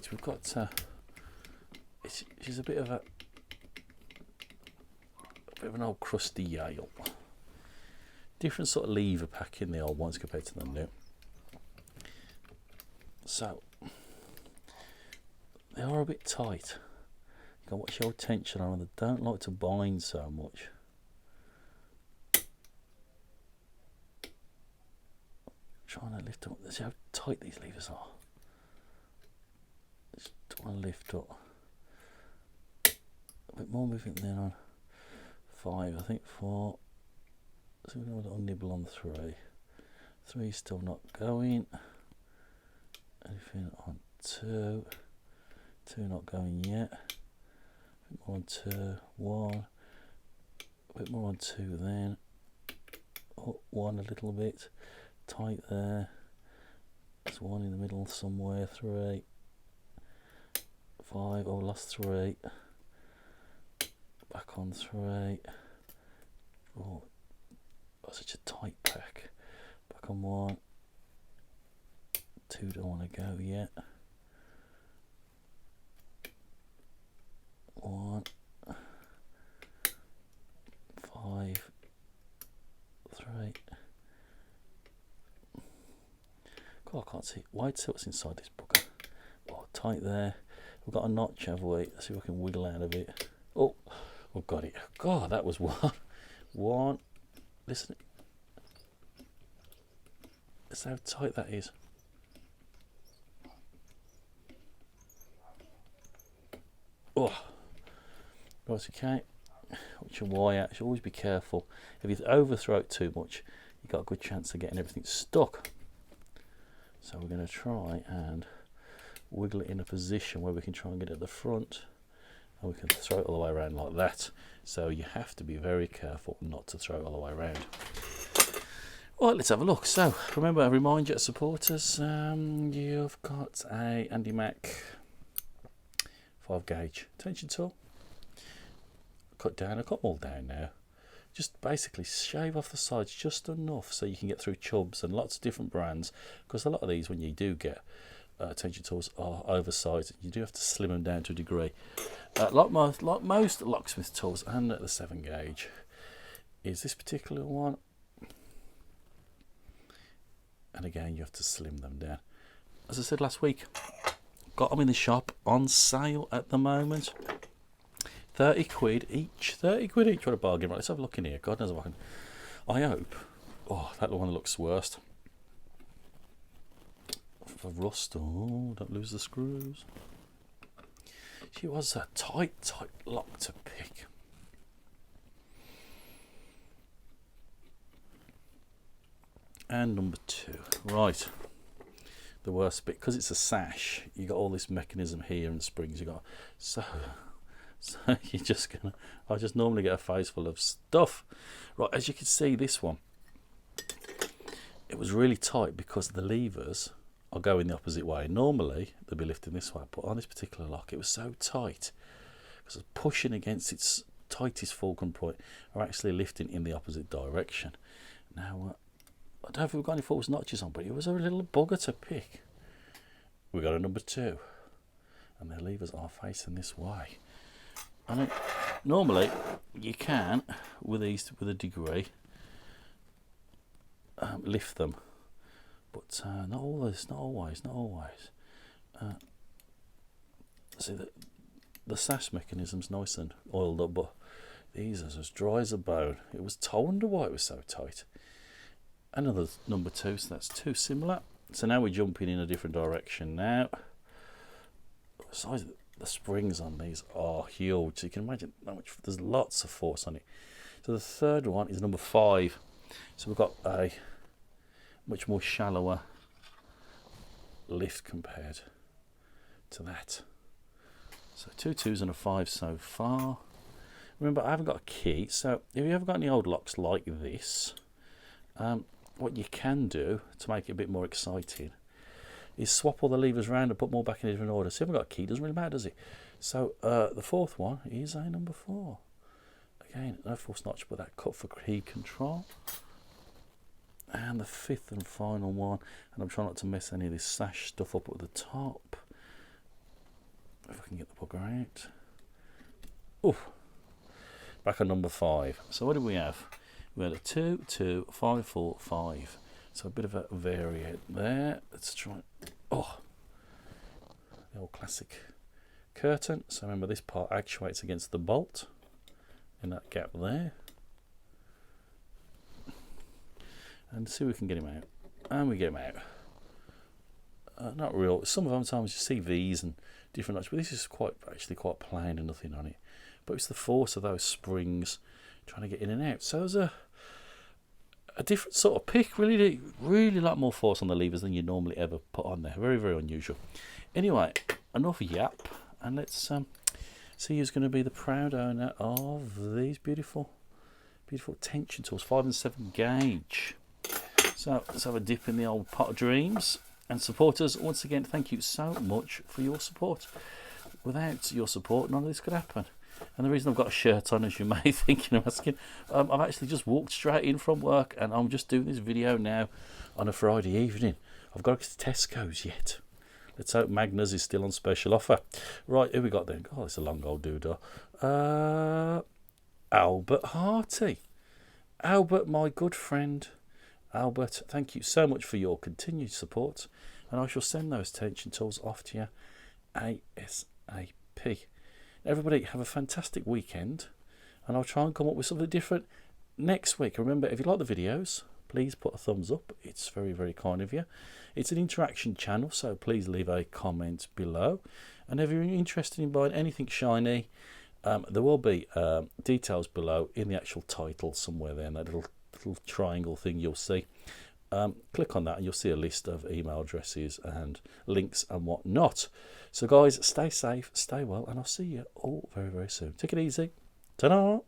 Right, we've got she's a bit of an old crusty Yale. Different sort of lever pack in the old ones compared to the new. So they are a bit tight. You got to watch your tension on them. They don't like to bind so much. Trying to lift up. See how tight these levers are. Just want to lift up. A bit more movement than on 5. I think 4. So we're going to have a little nibble on 3. 3 still not going. Anything on 2. 2 not going yet. A bit more on 2. 1. A bit more on 2 then. Oh, 1 a little bit. Tight there. There's 1 in the middle somewhere. 3. 5. Oh, lost 3. Back on 3. Oh, such a tight pack. Back on 1. 2 don't want to go yet. 1. 5. 3. God, I can't see. Wide silt's inside this bugger. Oh, tight there. We've got a notch, have we? Let's see if I can wiggle out of it. Oh, we've got it. God, that was 1. 1. Listen. Listen how tight that is. Oh. Right, okay. Watch your wire. You should always be careful. If you overthrow it too much, you've got a good chance of getting everything stuck. So we're going to try and wiggle it in a position where we can try and get it at the front, and we can throw it all the way around like that. So you have to be very careful not to throw it all the way around. Right, let's have a look. So remember, I remind you, supporters, you've got a Andymac 5 gauge tension tool. Cut down. I've got them all down now. Just basically shave off the sides just enough so you can get through chubs and lots of different brands, because a lot of these, when you do get tension tools, are oversized. You do have to slim them down to a degree. Like most locksmith tools, and at the 7 gauge is this particular one, and again you have to slim them down. As I said last week, got them in the shop on sale at the moment. 30 quid each. 30 quid each. What a bargain. Right, let's have a look in here. God knows if I can. I hope. Oh, that one looks worst. For rust. Oh, don't lose the screws. She was a tight lock to pick. And number 2. Right. The worst bit, because it's a sash, you got all this mechanism here and springs. You got so you're just gonna. I just normally get a face full of stuff. Right, as you can see, this one, it was really tight because the levers are going the opposite way. Normally they'd be lifting this way, but on this particular lock, it was so tight because it was pushing against its tightest fulcrum point, are actually lifting in the opposite direction. Now, I don't know if we've got any false notches on, but it was a little bugger to pick. We got a number 2, and the levers are facing this way. I mean, normally you can, with these, with a degree, lift them, but not always. See, the sash mechanism's nice and oiled up, but these are as dry as a bone. It was I wonder why it was so tight. Another number 2, so that's 2 similar. So now we're jumping in a different direction now. Besides, the springs on these are huge, so you can imagine how much. There's lots of force on it. So the third one is number 5. So we've got a much more shallower lift compared to that. So 2 2s and a 5 so far. Remember, I haven't got a key, so if you haven't got any old locks like this, what you can do to make it a bit more exciting is swap all the levers around and put more back in a different order. So if you haven't got a key, it doesn't really matter, does it? So the 4th one is a number 4. Again, no false notch, but that cut for key control. And the 5th and final one, and I'm trying not to mess any of this sash stuff up at the top. If I can get the bugger out. Oof. Back on number 5. So what did we have? We had a 2, 2, 5, 4, 5. So a bit of a variant there. Let's try. Oh, the old classic curtain. So remember, this part actuates against the bolt in that gap there. And see if we can get him out. And we get him out. Not real. Some of them times you see these and different notches, but this is actually quite plain and nothing on it. But it's the force of those springs trying to get in and out. So there's a different sort of pick. Really a lot more force on the levers than you normally ever put on there. Very, very unusual. Anyway, enough yap, and let's see who's going to be the proud owner of these beautiful tension tools, 5 and 7 gauge. So let's have a dip in the old pot of dreams. And supporters, once again, thank you so much for your support. Without your support, none of this could happen. And the reason I've got a shirt on, as you may think and asking, I've actually just walked straight in from work, and I'm just doing this video now on a Friday evening. I've got to get to Tesco's yet. Let's hope Magnus is still on special offer. Right, who we got then? Oh, it's a long old doodah. Albert Harty. Albert, my good friend. Albert, thank you so much for your continued support, and I shall send those tension tools off to you ASAP. Everybody, have a fantastic weekend, and I'll try and come up with something different next week. Remember, if you like the videos, please put a thumbs up. It's very, very kind of you. It's an interaction channel, so please leave a comment below. And if you're interested in buying anything shiny, there will be details below in the actual title somewhere there, in that little triangle thing you'll see. Click on that and you'll see a list of email addresses and links and whatnot. So guys, stay safe, stay well, and I'll see you all very, very soon. Take it easy. Ta-da!